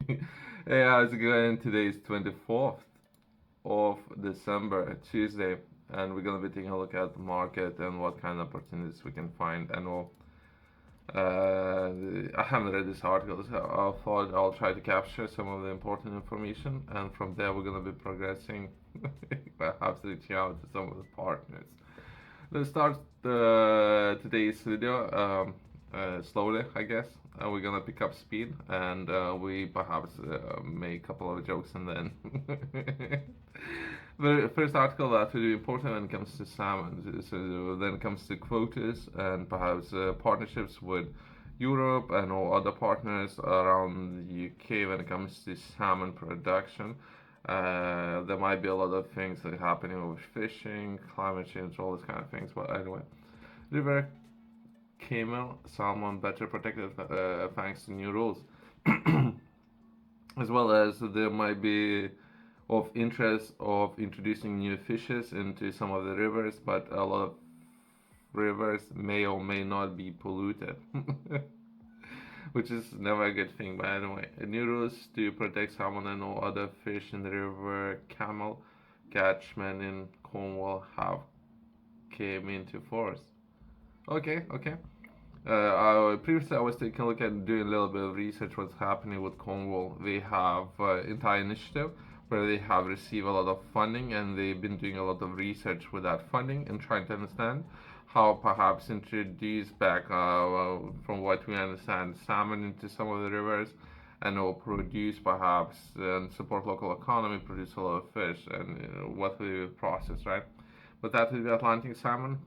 Hey, how's it going? Today is 24th of December, Tuesday, and we're gonna be taking a look at the market and what kind of opportunities we can find. I haven't read this article, so I thought I'll try to capture some of the important information, and from there we're gonna be progressing, perhaps reaching out to some of the partners. Let's start today's video slowly, I guess. We're gonna pick up speed and we perhaps make a couple of jokes and then. The first article that will be important when it comes to salmon. So then it comes to quotas and perhaps partnerships with Europe and all other partners around the UK when it comes to salmon production. There might be a lot of things that are happening with fishing, climate change, all these kind of things. But anyway, river camel salmon better protected thanks to new rules, as well as there might be of interest of introducing new fishes into some of the rivers, but a lot of rivers may or may not be polluted. Which is never a good thing. But anyway, new rules to protect salmon and all other fish in the river camel catchment in Cornwall came into force. Okay. Previously, I was taking a look at doing a little bit of research what's happening with Cornwall. They have entire initiative where they have received a lot of funding, and they've been doing a lot of research with that funding and trying to understand how perhaps introduce back, from what we understand, salmon into some of the rivers, and will produce perhaps and support local economy, produce a lot of fish, and what we process, right? But that is the Atlantic salmon.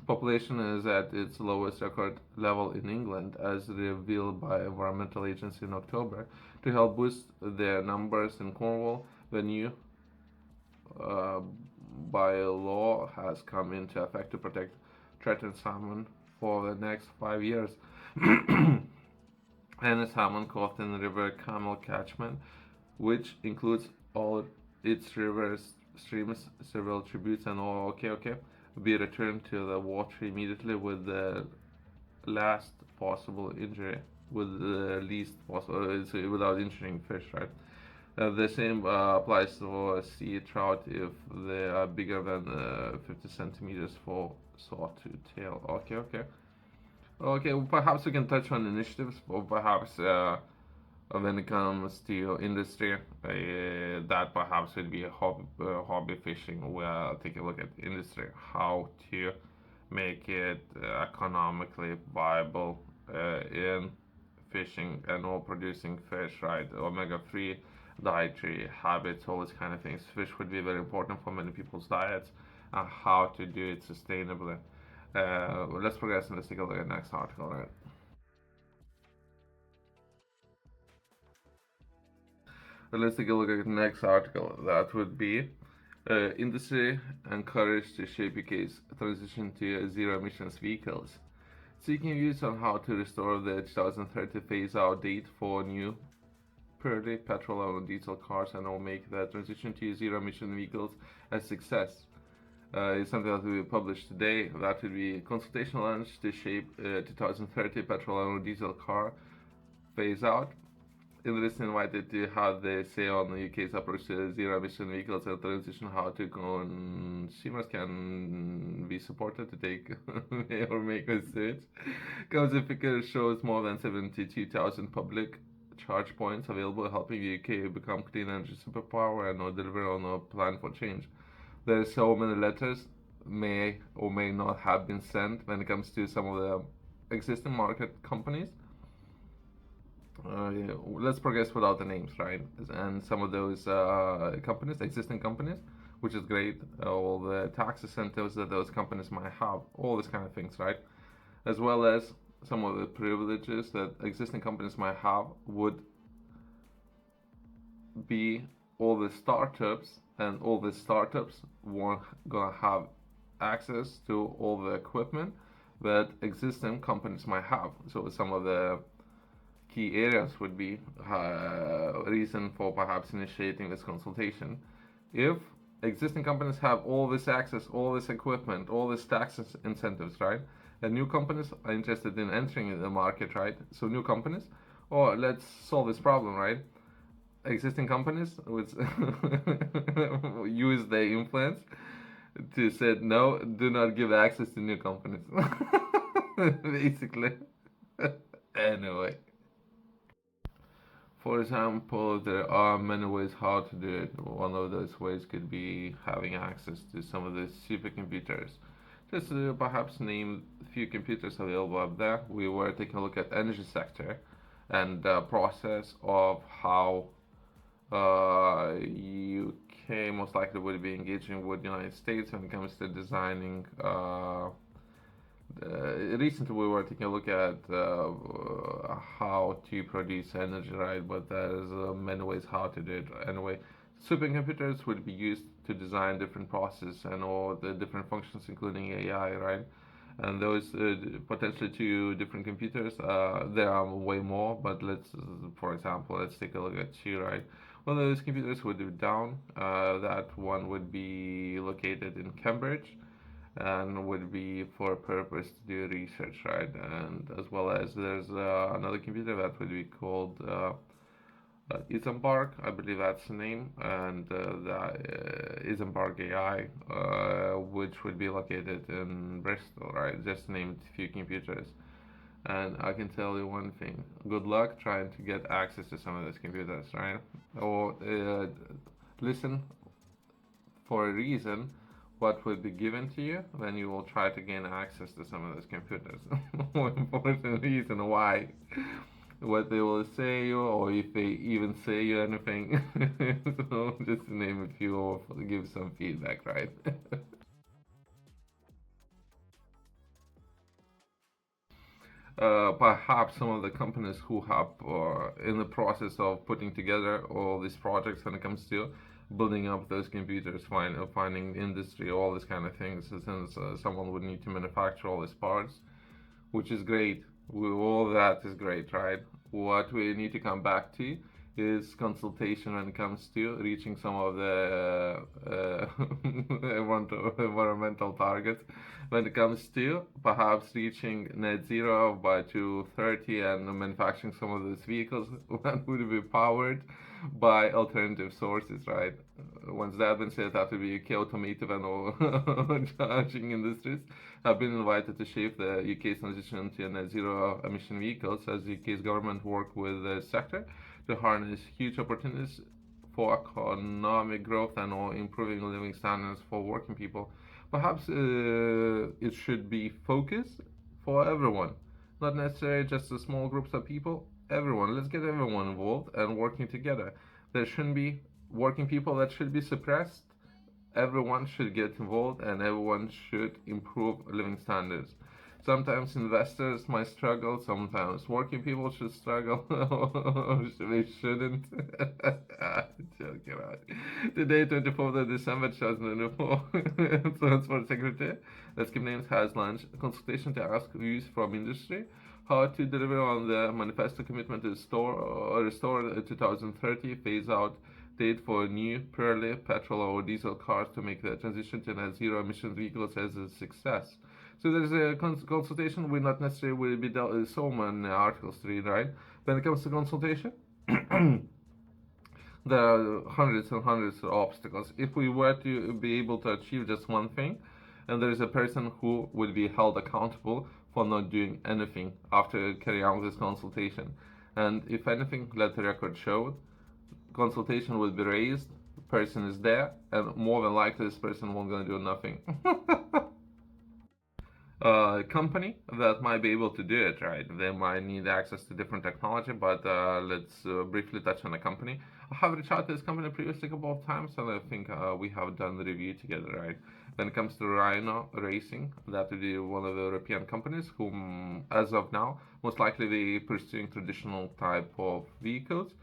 Population is at its lowest record level in England, as revealed by environmental agency in October. To help boost their numbers in Cornwall, the new uh, bylaw has come into effect to protect threatened salmon for the next 5 years. And salmon caught in the river Camel catchment, which includes all its rivers, streams, several tributes, and all. Okay, be returned to the water immediately with the last possible injury, with the least possible, without injuring fish, right? The same applies to sea trout if they are bigger than 50 centimeters for sawtooth tail. Okay, well, perhaps we can touch on initiatives, or perhaps when it comes to industry, that perhaps would be a hobby fishing. We'll take a look at industry, how to make it economically viable in fishing and all producing fish, right? Omega-3 dietary habits, all these kind of things. Fish would be very important for many people's diets, and how to do it sustainably. Let's progress and let's take a look at the next article, right? Let's take a look at the next article. That would be industry encouraged to shape UK's transition to zero emissions vehicles. Seeking views on how to restore the 2030 phase out date for new purely petrol and diesel cars and will make the transition to zero emission vehicles a success. Is something that we published today. That will be consultation launched to shape 2030 petrol and diesel car phase out. Analysts invited to have the say on the UK's approach to zero emission vehicles and transition, how to consumers can be supported to take or make a switch. Comes the figure shows more than 72,000 public charge points available, helping the UK become clean energy superpower and deliver on a plan for change. There are so many letters may or may not have been sent when it comes to some of the existing market companies. Let's progress without the names, right? And some of those companies, existing companies, which is great. All the tax incentives that those companies might have, all these kind of things, right? As well as some of the privileges that existing companies might have would be all the startups, and all the startups won't gonna have access to all the equipment that existing companies might have. So some of the key areas would be reason for perhaps initiating this consultation. If existing companies have all this access, all this equipment, all these tax incentives, right? And new companies are interested in entering the market, right? So new companies Or let's solve this problem, right? Existing companies would use their influence to say no, do not give access to new companies. Basically. Anyway, for example, there are many ways how to do it. One of those ways could be having access to some of the supercomputers. Just to perhaps name a few computers available up there. We were taking a look at energy sector and the process of how UK most likely would be engaging with the United States when it comes to designing. Recently, we were taking a look at how to produce energy, right? But there's many ways how to do it. Anyway, supercomputers would be used to design different processes and all the different functions, including AI, right? And those potentially two different computers, there are way more, but for example, let's take a look at two, right? One of those computers would be down. That one would be located in Cambridge and would be for a purpose to do research, right? And as well as there's another computer that would be called Isambard, I believe that's the name, and the Isambard AI, which would be located in Bristol, right? Just named a few computers. And I can tell you one thing: good luck trying to get access to some of those computers, right? Or listen for a reason what will be given to you, then you will try to gain access to some of those computers. More important reason why, what they will say you, or if they even say you anything. So just to name a few, or give some feedback, right? Perhaps some of the companies who have in the process of putting together all these projects when it comes to building up those computers, finding industry, all these kind of things, since someone would need to manufacture all these parts, which is great. All that is great, right? What we need to come back to is consultation when it comes to reaching some of the environmental targets. When it comes to perhaps reaching net zero by 2030 and manufacturing some of those vehicles that would be powered by alternative sources, right? Once that has been said, that will be UK automotive and all charging industries have been invited to shape the UK's transition to net zero emission vehicles as the UK's government work with the sector to harness huge opportunities for economic growth and or improving living standards for working people. Perhaps it should be focused for everyone, not necessarily just the small groups of people. Everyone, let's get everyone involved and working together. There shouldn't be working people that should be suppressed. Everyone should get involved and everyone should improve living standards. Sometimes investors might struggle, sometimes working people should struggle, they shouldn't. Joking around. Today, 24th of December 2024, Transport Secretary, let's keep names, has launched a consultation to ask views from industry how to deliver on the manifesto commitment to restore the 2030 phase out date for new purely petrol or diesel cars to make the transition to net zero emission vehicles as a success. So there's a consultation. We not necessarily will be so many articles to read, right? When it comes to consultation, there are hundreds and hundreds of obstacles. If we were to be able to achieve just one thing, and there is a person who would be held accountable for not doing anything after carrying out this consultation. And if anything, let the record show, consultation will be raised, person is there, and more than likely this person won't gonna do nothing. Company that might be able to do it, right? They might need access to different technology, but let's briefly touch on the company. I have reached out to this company previously a couple of times, and I think we have done the review together, right? When it comes to Rhino Racing, that would be one of the European companies whom, as of now, most likely they pursuing traditional type of vehicles.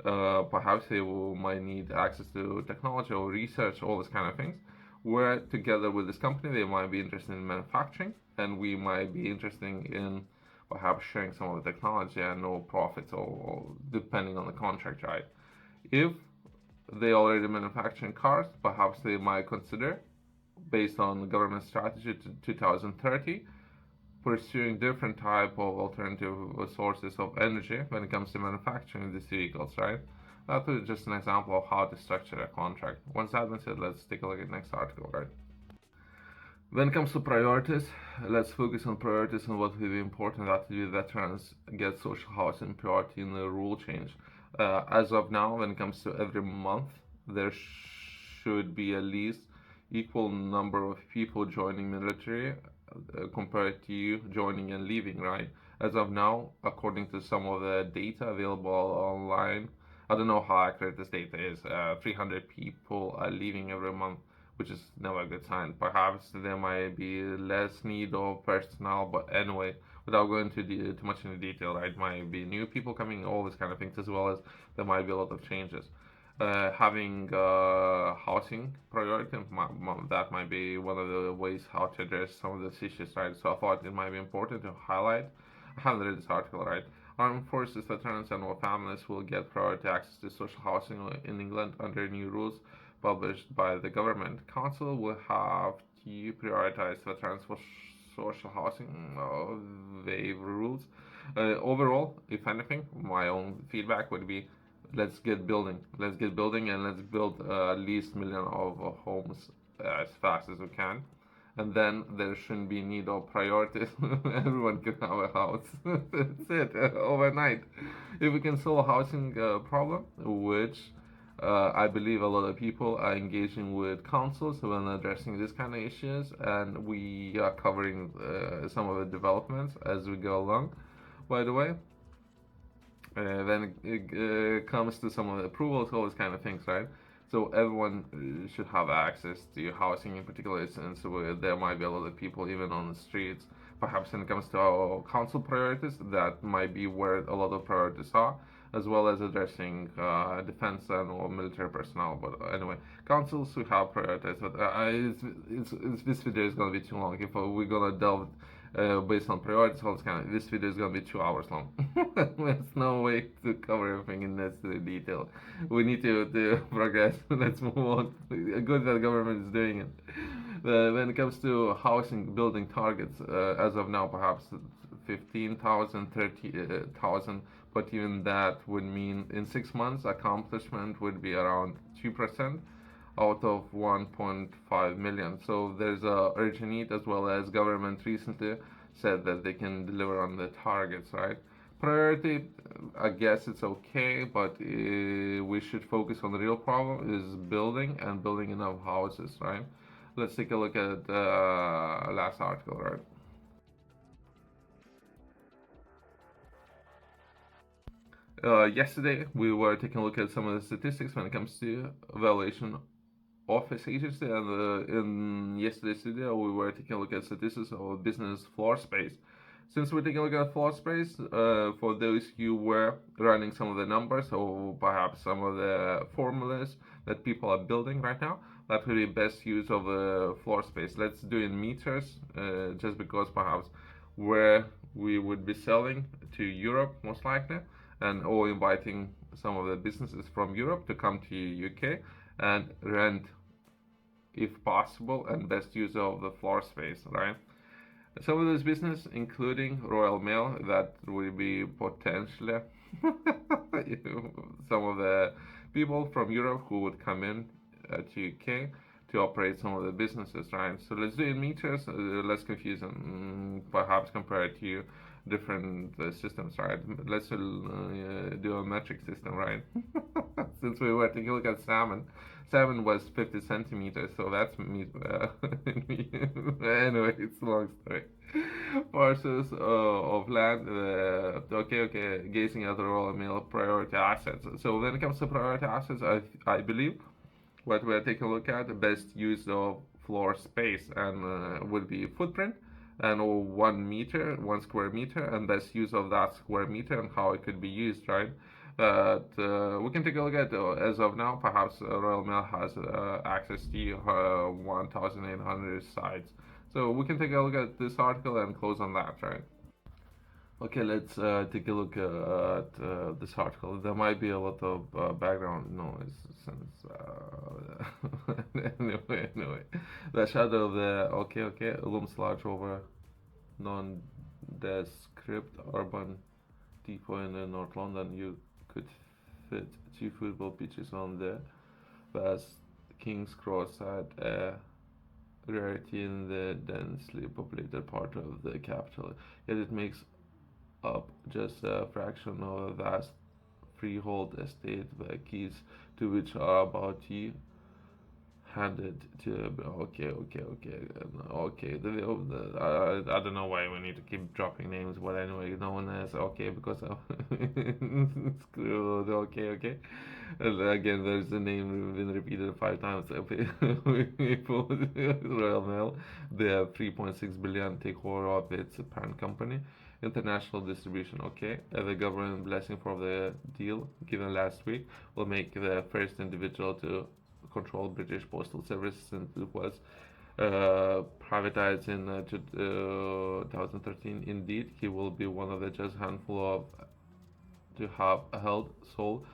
Perhaps they might need access to technology or research, all these kind of things. Where together with this company, they might be interested in manufacturing, and we might be interested in perhaps sharing some of the technology and no profits, or depending on the contract, right? If they already manufacturing cars, perhaps they might consider, based on the government strategy to 2030, pursuing different type of alternative sources of energy when it comes to manufacturing these vehicles, right? That was just an example of how to structure a contract. Once that been said, let's take a look at the next article, right? When it comes to priorities, let's focus on priorities and what will be important that the veterans get social housing priority in the rule change. As of now, when it comes to every month, there should be at least equal number of people joining military compared to you joining and leaving, right? As of now, according to some of the data available online, I don't know how accurate this data is. 300 people are leaving every month, which is never a good sign. Perhaps there might be less need of personnel, but anyway, without going too much into detail, right? Might be new people coming, all these kind of things, as well as there might be a lot of changes. Having housing priority, that might be one of the ways how to address some of those issues, right? So I thought it might be important to highlight. I haven't read this article, right? Armed forces veterans and all families will get priority access to social housing in England under new rules published by the government. Council will have to prioritize veterans for social housing waive rules. Overall, if anything, my own feedback would be let's get building. Let's get building and let's build at least million of homes as fast as we can. And then there shouldn't be need of priorities. Everyone can have a house. That's it. Overnight. If we can solve a housing problem, which I believe a lot of people are engaging with councils when addressing these kind of issues, and we are covering some of the developments as we go along. By the way, when it comes to some of the approvals, all these kind of things, right? So everyone should have access to housing in particular, since there might be a lot of people even on the streets. Perhaps when it comes to our council priorities, that might be where a lot of priorities are, as well as addressing defense and or military personnel. But anyway, councils who have priorities. But this video is gonna be too long. If we're gonna delve based on priorities, all this kind of, this video is gonna be 2 hours long. There's no way to cover everything in this detail. We need to progress. Let's move on. Good that the government is doing it. When it comes to housing building targets, as of now, perhaps 15,000, 30,000, but even that would mean in 6 months accomplishment would be around 2% out of 1.5 million. So there's a urgent need, as well as government recently said that they can deliver on the targets, right? Priority, I guess it's okay, but we should focus on the real problem is building and building enough houses, right? Let's take a look at last article, right? Yesterday we were taking a look at some of the statistics when it comes to evaluation office agency, and in yesterday's video we were taking a look at statistics of business floor space. Since we're taking a look at floor space, for those who were running some of the numbers or perhaps some of the formulas that people are building right now, that would be best use of the floor space. Let's do in meters, just because perhaps where we would be selling to Europe most likely, and or inviting some of the businesses from Europe to come to UK and rent if possible, and best use of the floor space, right? Some of those business, including Royal Mail, that will be potentially some of the people from Europe who would come in to UK to operate some of the businesses, right? So let's do in meters, less confusing, perhaps compared to different systems, right? Let's do a metric system, right? Since we were taking a look at salmon, salmon was 50 centimeters, so that's anyway, it's a long story. Parcels of land, okay, gazing at the Royal Mail priority assets. So when it comes to priority assets, I believe what we're taking a look at, the best use of floor space and would be footprint and 1 meter, 1 square meter, and best use of that square meter and how it could be used, right? But we can take a look at as of now. Perhaps Royal Mail has access to 1,800 sites, so we can take a look at this article and close on that, right? Okay, let's take a look at this article. There might be a lot of background noise since anyway, the shadow of the okay looms large over non the script urban depot in North London. You could fit 2 football pitches on there. Whereas King's Cross had a rarity in the densely populated part of the capital, yet it makes up just a fraction of a vast freehold estate, the keys to which are about you handed to. Okay. I don't know why we need to keep dropping names, but anyway, known as okay because of screwed. Okay. And again, there's the name been repeated 5 times. Royal Mail, they have 3.6 billion takeover of its parent company. International distribution, okay. The government blessing for the deal given last week will make the first individual to control British Postal Service since it was privatized in 2013. Indeed, he will be one of the just handful of to have held sole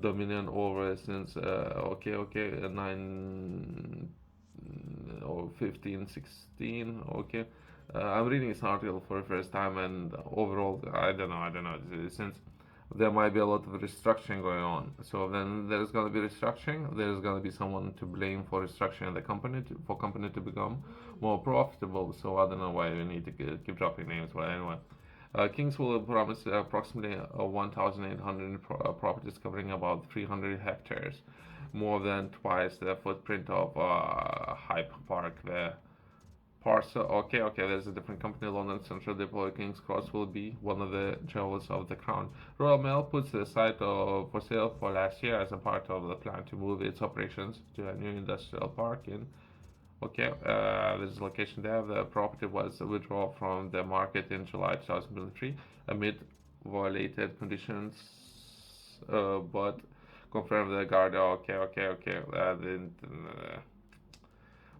dominion over since 9 or 15 16. Okay. I'm reading this article for the first time, and overall, I don't know. Since there might be a lot of restructuring going on, so then there's going to be restructuring. There's going to be someone to blame for restructuring the company for company to become more profitable. So I don't know why we need to keep dropping names. But anyway, Kings will promise approximately 1,800 properties covering about 300 hectares, more than twice the footprint of Hyde Park. The parcel, okay, there's a different company. London Central Depot King's Cross will be one of the jewels of the crown. Royal Mail puts the site for sale for last year as a part of the plan to move its operations to a new industrial park in. Okay, there's a location there. The property was withdrawn from the market in July 2023 amid violated conditions, but confirmed the guard. Okay.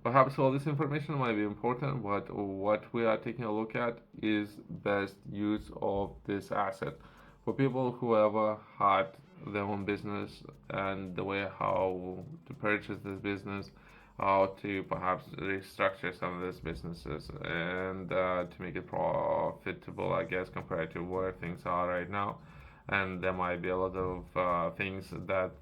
Perhaps all this information might be important, but what we are taking a look at is best use of this asset. For people who ever had their own business and the way how to purchase this business, how to perhaps restructure some of these businesses and to make it profitable, I guess, compared to where things are right now. And there might be a lot of things that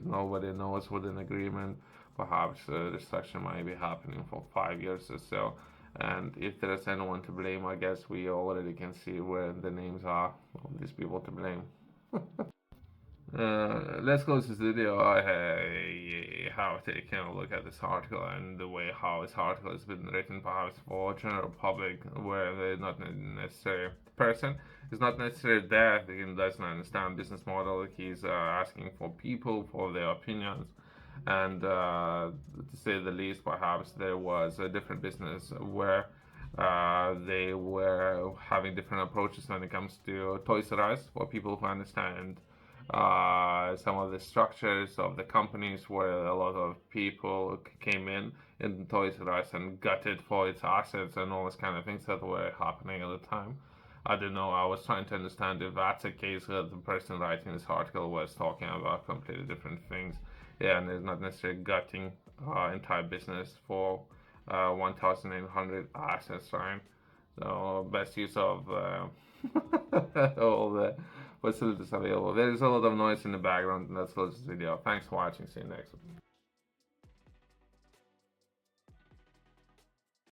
nobody knows with an agreement. Perhaps restructuring might be happening for 5 years or so. And if there's anyone to blame, I guess we already can see where the names are of these people to blame. Let's close this video. I have taken a look at this article and the way how this article has been written, perhaps for general public, where they're not necessarily the person is not necessarily there. He doesn't understand business model. He's asking for people for their opinions, and to say the least, perhaps there was a different business where they were having different approaches when it comes to Toys R Us for people who understand some of the structures of the companies where a lot of people came in Toys R Us and gutted for its assets and all those kind of things that were happening at the time. I don't know. I was trying to understand if that's a case that the person writing this article was talking about completely different things. Yeah, and it's not necessarily gutting entire business for 1,800 assets, right? So best use of all the facilities available. There is a lot of noise in the background, and that's close this video. Thanks for watching. See you next one.